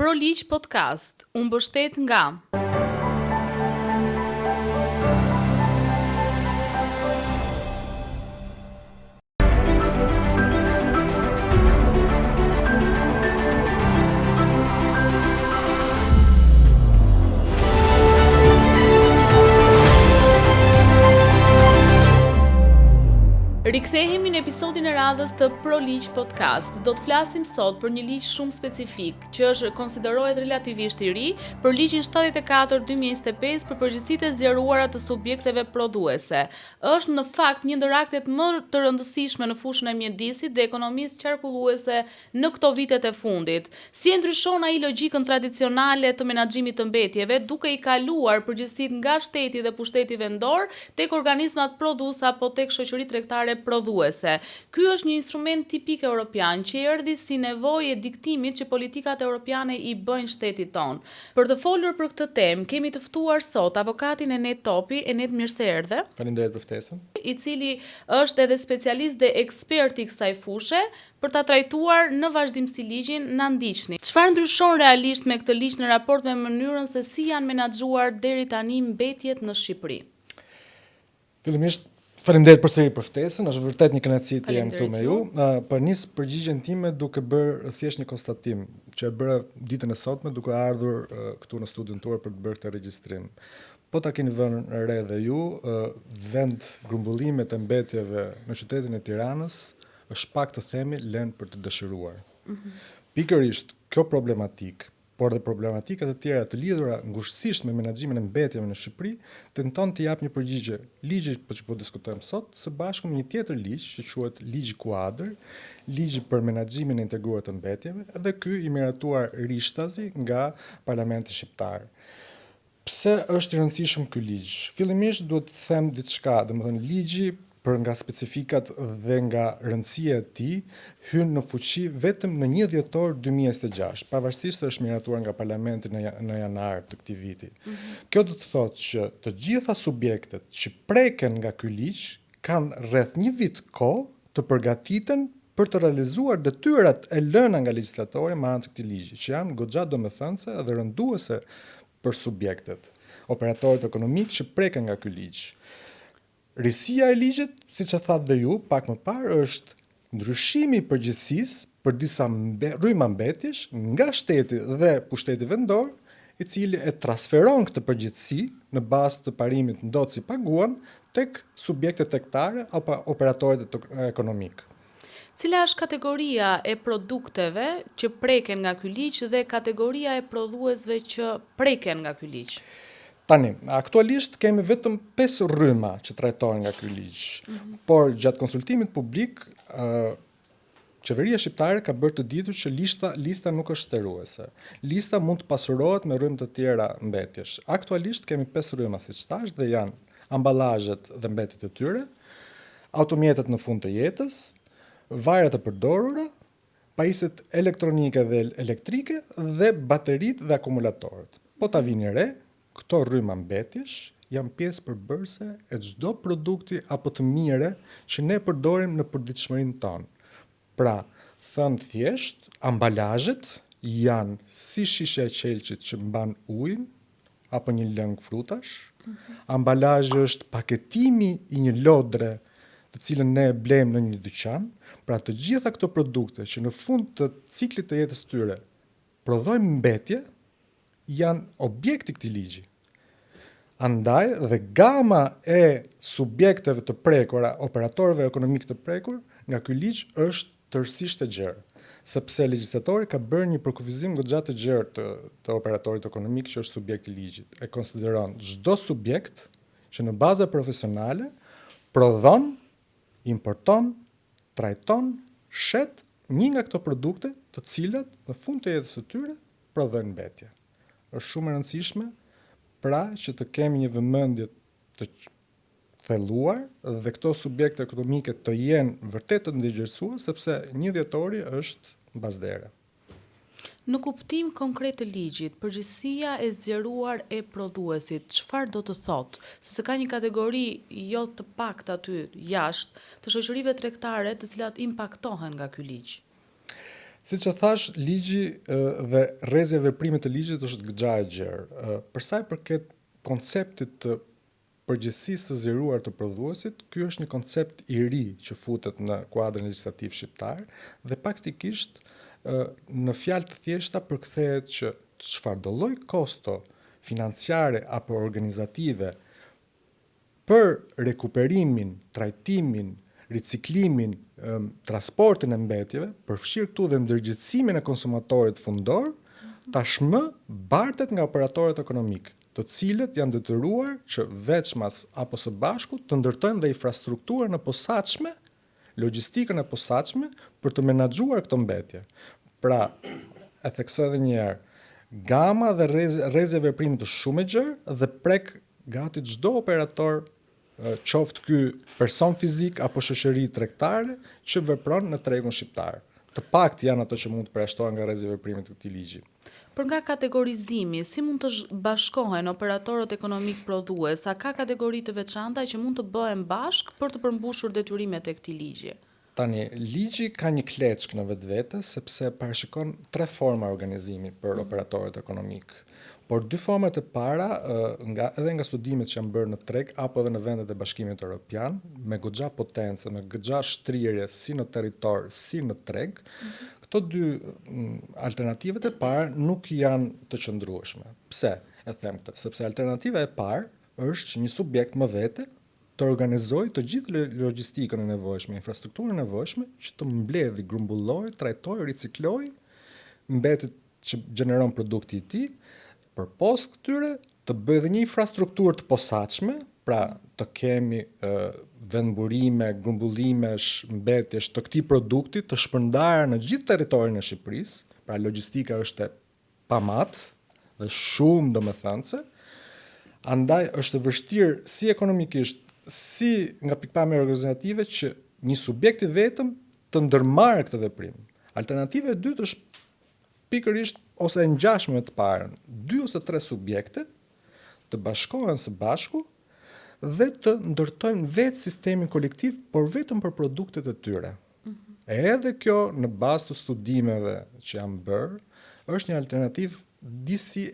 ProLigj Podcast, u mbështet nga Rikthehemi në episodin e radhës të ProLigj Podcast. Do të flasim sot për një ligj shumë specifik, që është konsiderohet relativisht i ri, për ligjin 74/2025 për përgjegjësitë e zgjeruara të subjekteve prodhuese. Është në fakt një ndër aktet më të rëndësishme në fushën e mjedisit dhe ekonomisë qarkulluese në këto vitet e fundit. Si e ndryshon ai logjikën tradicionale të menaxhimit të mbetjeve, duke i kaluar përgjegjësitë nga shteti dhe pushteti vendor tek organizmat prodhues apo tek shoqëritë tregtare prodhuese. Ky është një instrument tipik europian që erdhi si nevojë e diktimit që politikat europiane i bëjnë shtetit ton. Për të folur për këtë temë, kemi të ftuar sot avokatin Enet Topi. Enet, mirë se erdhe. Faleminderit për ftesën. I cili është edhe specialist dhe ekspert i kësaj fushë për ta trajtuar në vazhdimsi ligjin. Na ndiqni. Çfarë ndryshon realisht me këtë ligj në raport me mënyrën se si janë menaxhuar deri tani mbetjet në Shqipëri? Fillimisht faleminderit përsëri për ftesën, është vërtet një kënaqësi të jem këtu me ju. Për nis përgjigjen time duke bërë thjesht një konstatim që e bëra ditën e sotme duke ardhur këtu në studion tuaj për të bërë këtë regjistrim. Po ta keni vënë re dhe ju, vend grumbullimet e mbetjeve në qytetin e Tiranës është pak të themi lënë për të dëshiruar. Pikërisht kjo problematikë, por dhe problematikat e tjera të lidhura ngushësisht me menaxhimin e mbetjeve në Shqipëri, tenton të jap një përgjigje ligji që po diskutojmë sot, së bashku me një tjetër ligj që quhet Ligji Kuadër, ligji për menaxhimin e integruar të mbetjeve, dhe ky i miratuar rishtazi nga Parlamenti Shqiptar. Pse është i rëndësishëm ky ligj? Fillimisht duhet të them diçka, domethënë ligji për nga specifikat dhe nga rëndësia e tij hyn në fuqi vetëm në 1 dhjetor 2026, pavarësisht se është miratuar nga Parlamenti në janar të këtij viti. Kjo do të thotë që të gjitha subjektet që preken nga ky ligj kanë rreth 1 vit kohë të përgatiten për të realizuar detyrat e lëna nga legjislatori me anë të këtij ligji, që janë goxha domethënëse dhe rënduese për subjektet, operatorët ekonomik që preken nga ky ligj. Risia e ligjit, siç e thatë dhe ju pak më parë, është ndryshimi i përgjegjësisë për disa rryma mbetjesh nga shteti dhe pushteti vendor, i cili e transferon këtë përgjegjësi në bazë të parimit ndot si paguan tek subjektet tregtare apo operatorët ekonomik. Cila është kategoria e produkteve që preken nga ky ligj dhe kategoria e prodhuesve që preken nga ky ligj? Tani, aktualisht kemi vetëm 5 rryma që trajtohen nga ky ligj. Por gjatë konsultimit publik, qeveria shqiptare ka bërë të ditur që lista nuk është shteruese. Lista mund të pasurohet me rrymë të tjera mbetjesh. Aktualisht kemi 5 rryma, siç thash, dhe janë amballazhet dhe mbetjet e tyre, automjetet në fund të jetës, vajrat e përdorura, pajisjet elektronike dhe elektrike dhe bateritë dhe akumulatorët. Po ta vini re, këto rryma mbetjesh janë pjesë përbërëse e çdo produkti apo të mire që ne përdorim në përditshmërinë tonë. Pra, thënë thjesht, ambalazhet janë si shisha e qelçit që mban ujin apo një lëng frutash. Ambalazhi është paketimi i një lodre të cilën ne e blejmë në një dyqan. Pra, të gjitha këto produkte që në fund të ciklit të jetës tyre prodhojnë mbetje, janë objekti këtij ligji. Andaj dhe gama e subjekteve të prekura, operatorëve ekonomik të prekur, nga ky ligj është tërësisht e gjerë, sepse legjislatori ka bërë një përkufizim goxha të gjerë të operatorit ekonomik që është subjekti i ligjit. E konsideron çdo subjekt që në baza profesionale prodhon, importon, trajton, shet një nga këto produkte, të cilat në fund të jetës së tyre prodhojnë mbetje. Është shumë e rëndësishme pra që të kemi një vëmendje të thelluar dhe këto subjekte ekonomike të jenë vërtet të ndërgjegjësuar, sepse 1 dhjetori është bazdere. Në kuptim konkret të ligjit, përgjegjësia e zgjeruar e prodhuesit, çfarë do të thotë? Sepse ka një kategori jo të paktë aty jashtë të shoqërive tregtare të cilat impaktohen nga ky ligj. Siç e thash, ligji dhe rrezja e veprimit të ligjit është goxha e gjerë. Për sa i përket konceptit të përgjegjësisë së zgjeruar të prodhuesit, ky është një koncept i ri që futet në kuadrin legjislativ shqiptar dhe praktikisht në fjalë të thjeshta përkthehet që çfarëdo lloj kosto financiare apo organizative për rekuperimin, trajtimin, riciklimin, transportin e mbetjeve, përfshirë këtu dhe ndërgjegjësimin e konsumatorit fundor, tashmë bartet nga operatorët ekonomik, të cilët janë detyruar që veçmas apo së bashku të ndërtojnë dhe infrastrukturën e posaçme, logjistikën e posaçme për të menaxhuar këto mbetje. Pra, e theksoj edhe një herë, gama dhe rrezja e veprimit është shumë e gjerë dhe prek gati çdo operator, qoftë ky person fizik apo shoqëri tregtare që vepron në tregun shqiptar. Të paktë janë ato që mund të përjashtohen nga rrezja e veprimit të këtij ligji. Për nga kategorizimi, si mund të bashkohen operatorët ekonomik prodhues, a ka kategori të veçanta që mund të bëhen bashk për të përmbushur detyrimet e këtij ligji? Tani, ligji ka një kleçk në vetvete sepse parashikon 3 forma organizimi për operatorët ekonomik. Por 2 format e para, edhe nga studimet që janë bërë në treg apo edhe në vendet e Bashkimit Evropian, me goxha potencë, me goxha shtrirje si në territor si në treg, këto 2 alternativat e para nuk janë të qëndrueshme. Pse e them këtë? Sepse alternativa e parë është që një subjekt më vete të organizojë të gjithë logjistikën e nevojshme, infrastrukturën e nevojshme, që të mbledhë, grumbullojë, trajtojë, riciklojë mbetjet që gjeneron produkti i tij. Përpos këtyre të bëjë dhe një infrastrukturë të posaçme, pra të kemi vendburime, grumbullimesh, mbetjesh të këtij produkti të shpërndarë në gjithë territorin e Shqipërisë, pra logjistika është e pamat dhe shumë domethënëse, andaj është vështirë si ekonomikisht, si nga pikpamja organizative që një subjekt i vetëm të ndërmarrë këtë veprim. Alternativa e dytë është pikërisht ose e ngjashme me të parën, 2 ose 3 subjekte të bashkohen së bashku dhe të ndërtojnë vetë sistemin kolektiv, por vetëm për produktet e tyre. Edhe kjo në bazë të studimeve që janë bërë, është një alternativë disi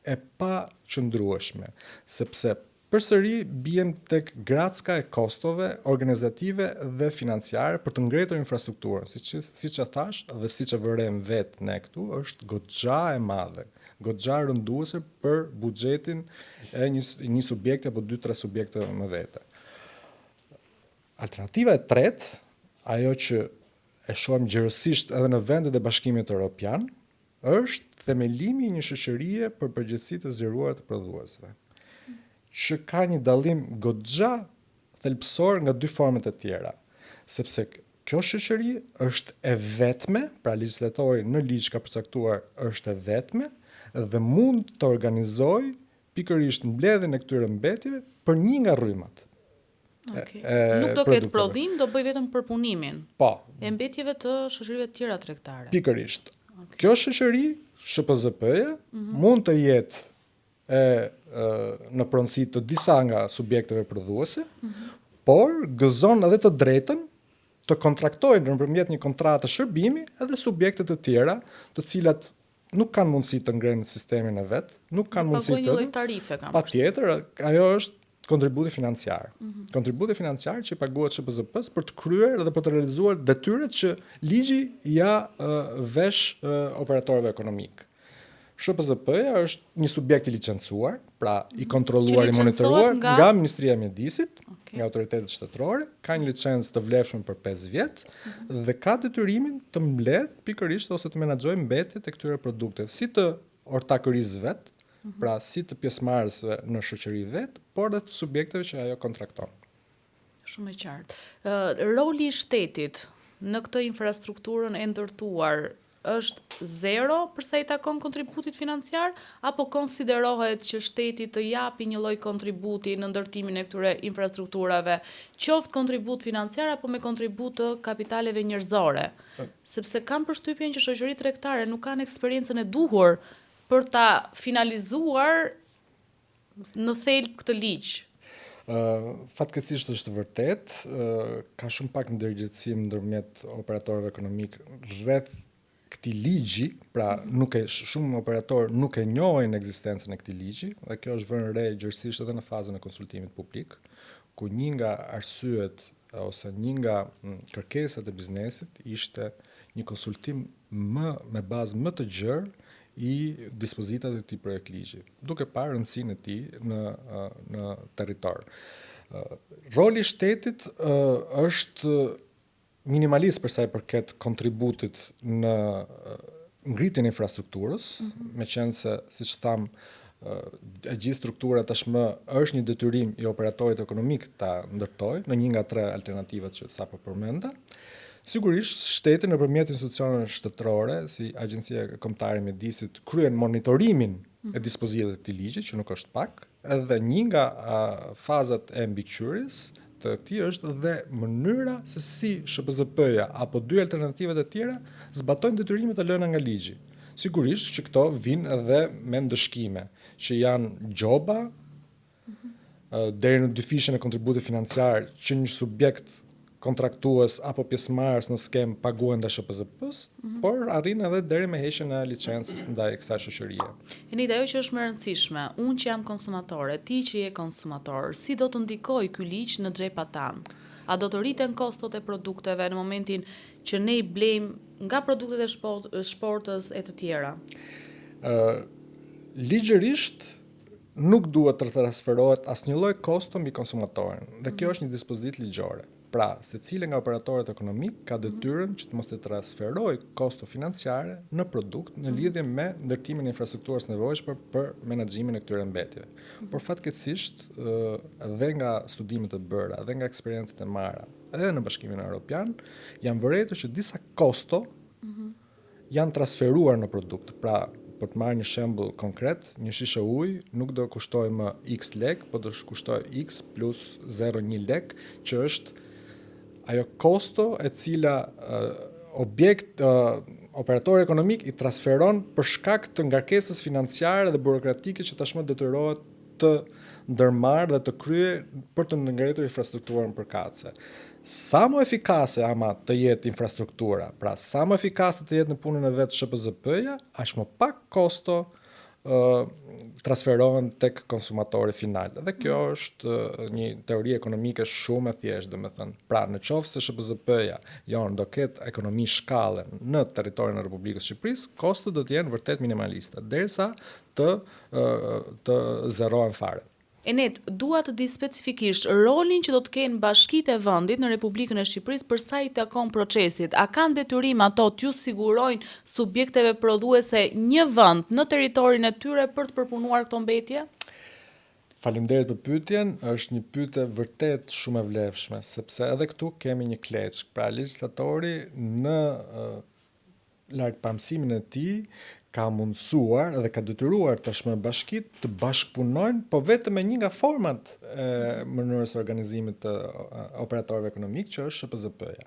e pa qëndrueshme, sepse përsëri bien tek gracka e kostove organizative dhe financiare për të ngretur infrastrukturën, siç e thash dhe siç e vërem vetë ne këtu, është goxha e madhe, goxha rënduese për buxhetin e një subjekti apo 2-3 subjekte më vete. Alternativa e tretë, ajo që e shohim gjerësisht edhe në vendet e Bashkimit Evropian, është themelimi i një shoqërie për përgjegjësi të zgjeruar të prodhuesve, që ka një dallim goxha thelbësor nga 2 format e tjera, sepse kjo shoqëri është e vetme, pra legjislatori në ligj ka përcaktuar është e vetme dhe mund të organizojë pikërisht mbledhjen e këtyre mbetjeve për një nga rrymat. Nuk do ketë prodhim, do bëj vetëm përpunimin. Po. E mbetjeve të shoqërive të tjera tregtare. Pikërisht. Kjo shoqëri, SHPZP-ja, mund të jetë në pronësi të disa nga subjekteve prodhuese, por gëzon edhe të drejtën të kontraktojnë nëpërmjet një kontrate shërbimi edhe subjekte të tjera, të cilat nuk kanë mundësi të ngrenë sistemin e vet, nuk kanë mundësi të lloj tarife kanë. Patjetër, ajo është kontributi financiar. Kontributi financiar që paguhet SHPZP-s për të kryer dhe për të realizuar detyrat që ligji ja vesh operatorëve ekonomik. SHPZP-ja është një subjekt i licencuar, pra i kontrolluar, i monitoruar nga Ministria e Mjedisit, nga autoritetet shtetërore, ka një licencë të vlefshme për 5 vjet dhe ka detyrimin të mbledh pikërisht ose të menaxhojë mbetjet e këtyre produkteve, si të ortakërisë vet, pra si të pjesëmarrësve në shoqëri vet, por edhe të subjekteve që ajo kontrakton. Shumë e qartë. Roli i shtetit në këtë infrastrukturën e ndërtuar është 0 përsa i takon kontributit financiar, apo konsiderohet që shteti të japi një lloj kontributi në ndërtimin e këtyre infrastrukturave, qoftë kontribut financiar apo me kontribut të kapitaleve njerëzore? Sepse kam përshtypjen që shoqëritë tregtare nuk kanë eksperiencën e duhur për ta finalizuar në thelb këtë ligj. Fatkeqësisht është vërtet, ka shumë pak ndërgjegjësim ndërmjet operatorëve ekonomik rreth këtij ligji, pra shumë operatorë nuk e njohin ekzistencën e këtij ligji, dhe kjo është vënë re gjërësisht edhe në fazën e konsultimit publik, ku një nga arsyet ose një nga kërkesat e biznesit ishte një konsultim me bazë më të gjerë i dispozitave të këtij projekt ligji, duke parë rëndësinë e tij në territor. Roli i shtetit është minimalist për sa i përket kontributit në ngritjen e infrastrukturës, meqense siç tham, e gjithë struktura tashmë është një detyrim i operatorit ekonomik ta ndërtojë në një nga 3 alternativat që sapo përmenda. Sigurisht, shteti nëpërmjet institucioneve shtetërore, si Agjencia Kombëtare e Mjedisit, kryen monitorimin e dispozitave të këtij ligji, që nuk është pak, edhe një nga fazat e mbikëqyrjes të këtij është dhe mënyra se si SHPZ-ja apo 2 alternativat e tjera zbatojnë detyrimet e lëna nga ligji. Sigurisht që këto vinë edhe me ndëshkime, që janë gjoba, deri në dyfishjen e kontributit financiar që një subjekt kontraktues apo pjesëmarrës në skemë paguhen nga SHPZ-s, por arrin edhe deri me heqjen e licencës ndaj kësaj shoqërie. Enita, ajo që është më e rëndësishme, unë që jam konsumatore, ti që je konsumator, si do të ndikojë ky ligj në xhepat tanë? A do të rriten kostot e produkteve në momentin që ne i blejmë nga produktet e shportës e të tjera? Ligjërisht nuk duhet të transferohet asnjë lloj kosto mbi konsumatorin, dhe kjo është një dispozitë ligjore. Pra, secili nga operatorët ekonomik ka detyrën që të mos të transferojë kosto financiare në produkt në lidhje me ndërtimin e infrastrukturës nevojshme për menaxhimin e këtyre mbetjeve. Por fatkeqësisht, edhe nga studimet e bëra, edhe nga eksperiencët e marra, edhe në Bashkimin Evropian, janë vërejtur që disa kosto janë transferuar në produkt. Pra, për të marrë një shembull konkret, një shishe ujë nuk do kushtojë më X lek, po do kushtojë X plus 0,1 lek, që është ajo kosto e cila operatori ekonomik i transferon për shkak të ngarkesës financiare dhe burokratike që tashmë detyrohet të ndërmarrë dhe të kryej për të ngritur infrastrukturën përkatëse. Sa më efikase ama të jetë infrastruktura, pra sa më efikase të jetë në punën e vet SHPZ-ja, aq më pak kosto transferohen tek konsumatori final. Dhe kjo është një teori ekonomike shumë e thjeshtë, domethënë. Pra, në qoftë se SHPZ-ja jon do ketë ekonomi shkallë në territorin e Republikës së Shqipërisë, kostot do të jenë vërtet minimaliste, derisa të zerohen fare. Enet, dua të di specifikisht rolin që do të kenë bashkitë e vendit në Republikën e Shqipërisë për sa i takon procesit. A kanë detyrim ato t'ju sigurojnë subjekteve prodhuese një vend në territorin e tyre për të përpunuar këto mbetje? Faleminderit për pyetjen, është një pyetje vërtet shumë e vlefshme, sepse edhe këtu kemi një kleçk. Pra, legjislatori në largpamësimin e tij ka mundësuar dhe ka detyruar tashmë bashkitë të bashkëpunojnë, po vetëm me një nga format e mënyrës organizimit të operatorëve ekonomik, që është SHPZ-ja.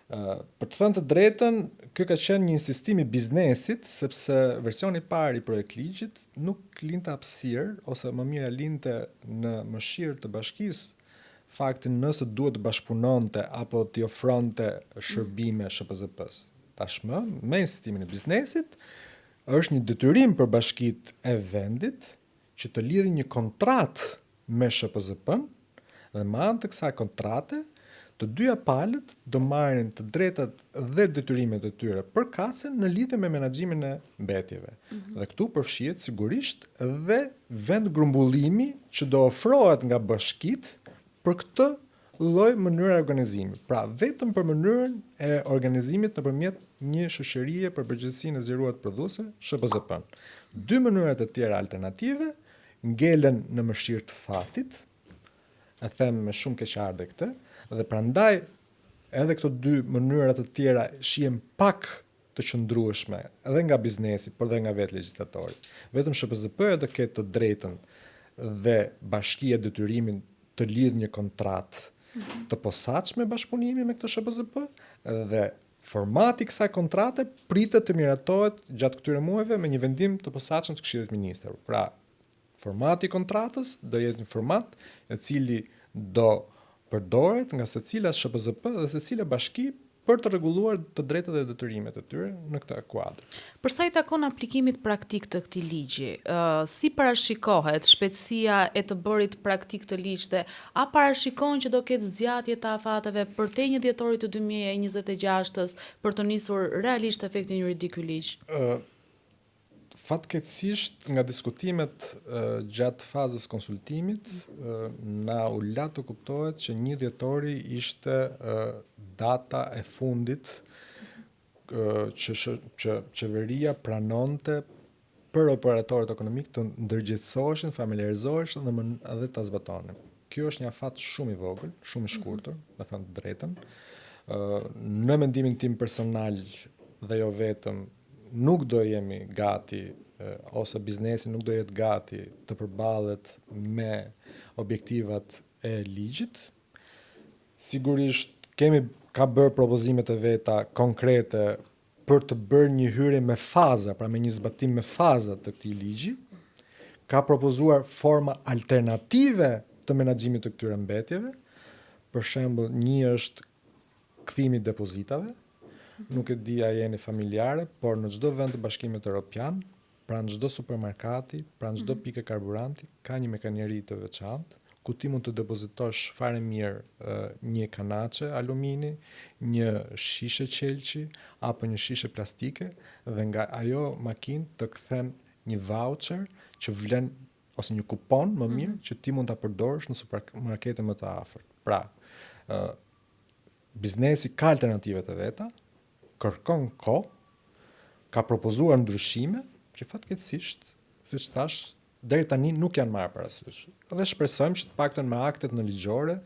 Për të thënë të drejtën, kjo ka qenë një insistim i biznesit, sepse versioni i parë i projektligjit nuk linte hapësirë, ose më mirë linte në mëshirë të bashkisë faktin nëse duhet të bashkëpunonte apo t'i ofronte shërbime SHPZ-s. Tashmë, me insistimin e biznesit, është një detyrim për bashkitë e vendit që të lidhin një kontratë me SHPZ-n, dhe me anë të kësaj kontrate, të dyja palët do marrin të drejtat dhe detyrimet e tyre përkatëse në lidhje me menaxhimin e mbetjeve. Dhe këtu përfshihet sigurisht dhe vend grumbullimi që do ofrohet nga bashkitë për këtë lloj mënyre organizimi. Pra, vetëm për mënyrën e organizimit nëpërmjet një shoqërie për përgjegjësinë e zgjeruar të prodhuese, SHPZ-n. 2 mënyrat e tjera alternative ngelen në mëshirë të fatit, e them me shumë keqardhje këtë, dhe prandaj edhe këto 2 mënyra të tjera shihen pak të qëndrueshme edhe nga biznesi, por edhe nga vetë legjislatori. Vetëm SHPZ-ja do ketë të drejtën dhe bashkia detyrimin të lidhë një kontratë të posaçme bashkëpunimi me këtë SHPZ, dhe formati i kësaj kontrate pritet të miratohet gjatë këtyre muajve me një vendim të posaçëm të Këshillit Ministrave. Pra, formati i kontratës do jetë një format i cili do përdoret nga secila SHPZ dhe secila bashki për të rregulluar të drejtat dhe detyrimet e tyre në këtë kuadër. Për sa i takon aplikimit praktik të këtij ligji, si parashikohet shpejtësia e të bërit praktik të ligjit dhe a parashikon që do ketë zgjatje të afateve përtej 1 dhjetorit të 2026-s për të nisur realisht efektin juridik ky ligj? Fatkeqësisht nga diskutimet gjatë fazës konsultimit na u la të kuptohet që 1 dhjetori ishte data e fundit që qeveria pranonte për operatorët ekonomik të ndërgjegjësoheshin, familiarizoheshin dhe ta zbatonin. Kjo është një afat shumë i vogël, shumë i shkurtër, me thënë të drejtën. Në mendimin tim personal dhe jo vetëm, nuk do jemi gati ose biznesi nuk do jetë gati të përballet me objektivat e ligjit. Sigurisht ka bërë propozimet e veta konkrete për të bërë një hyrje me faza, pra me një zbatim me faza të këtij ligji. Ka propozuar forma alternative të menaxhimit të këtyre mbetjeve. Për shembull, një është kthimi i depozitave. Nuk e di a jeni familjare, por në çdo vend të Bashkimit Evropian, pranë çdo supermarkati, pranë çdo pike karburanti, ka një mekanizëm të veçantë ku ti mund të depozitosh fare mirë një kanaçe alumini, një shishe qelçi apo një shishe plastike dhe nga ajo makinë të kthen një voucher që vlen ose një kupon më mirë që ti mund ta përdorësh në supermarkete më të afërt. Pra, biznesi ka alternativet e veta, kërkon kohë, ka propozuar ndryshime që fatkeqësisht, siç thash, deri tani nuk janë marrë parasysh. Dhe shpresojmë që të paktën me aktet në ligjore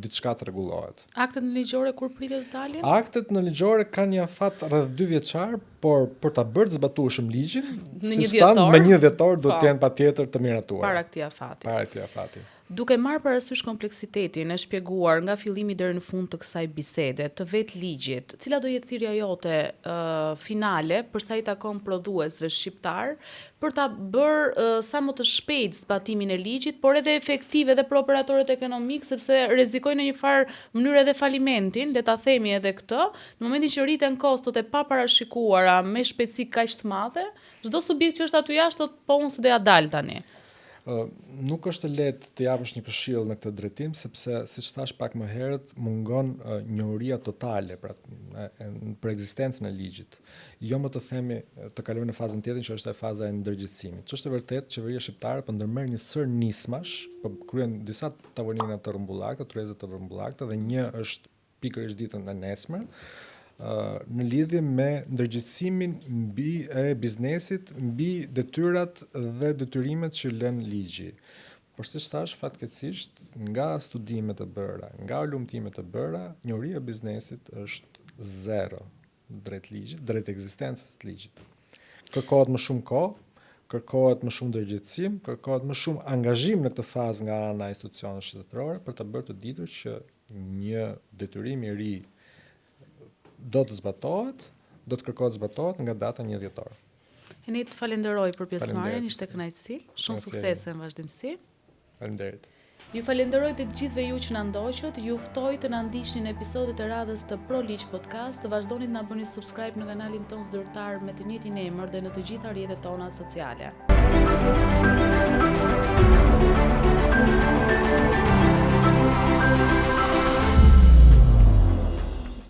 diçka të rregullohet. Aktet në ligjore kur pritet të dalin? Aktet në ligjore kanë një afat rreth 2 vjeçar, por për ta bërë të zbatueshëm ligjin, në 1 dhjetor, me 1 dhjetor do të jenë patjetër të miratuar. Para këtij afati. Duke marrë parasysh kompleksitetin e shpjeguar nga fillimi deri në fund të kësaj bisede të vetë ligjit, cila do jetë thirrja jote finale për sa i takon prodhuesve shqiptar për ta bërë sa më të shpejt zbatimin e ligjit, por edhe efektive edhe për operatorët ekonomik, sepse rrezikojnë në një farë mënyrë edhe falimentin, le ta themi edhe këtë, në momentin që rriten kostot e paparashikuara me shpejtësi kaq të madhe, çdo subjekt që është aty jashtë thotë po unë s'do ja dal tani. Nuk është lehtë të japësh një këshill në këtë drejtim, sepse siç thash pak më herët, mungon njohuria totale për ekzistencën e ligjit. Jo më të themi të kalojmë në fazën tjetër që është faza e ndërgjegjësimit. Ç'është e vërtetë, qeveria shqiptare po ndërmerr një sër nismash, po kryen disa tavolina të rrumbullakta, tryeze të rrumbullakta dhe një është pikërisht ditën e nesme, në lidhje me ndërgjegjësimin e biznesit mbi detyrat dhe detyrimet që lën ligji. Por siç thash, fatkeqësisht, nga studimet e bëra, nga ulumtimet e bëra, njohuria e biznesit është zero drejt ligjit, drejt ekzistencës së ligjit. Kërkohet më shumë kohë, kërkohet më shumë ndërgjegjësim, kërkohet më shumë angazhim në këtë fazë nga ana e institucioneve shtetërore për të bërë të ditur që një detyrim i ri do të zbatohet, do të kërkohet zbatohet nga data 1 dhjetor. Enit, falenderoj për pjesëmarrjen, ishte kënaqësi, shumë suksese në vazhdimsi. Faleminderit. Ju falenderoj të gjithëve ju që na ndoqët, ju ftoj të na ndiqni në episodet e radhës të Pro Ligj Podcast, të vazhdoni të na bëni subscribe në kanalin tonë zyrtar me të njëjtin emër dhe në të gjitha rrjetet tona sociale.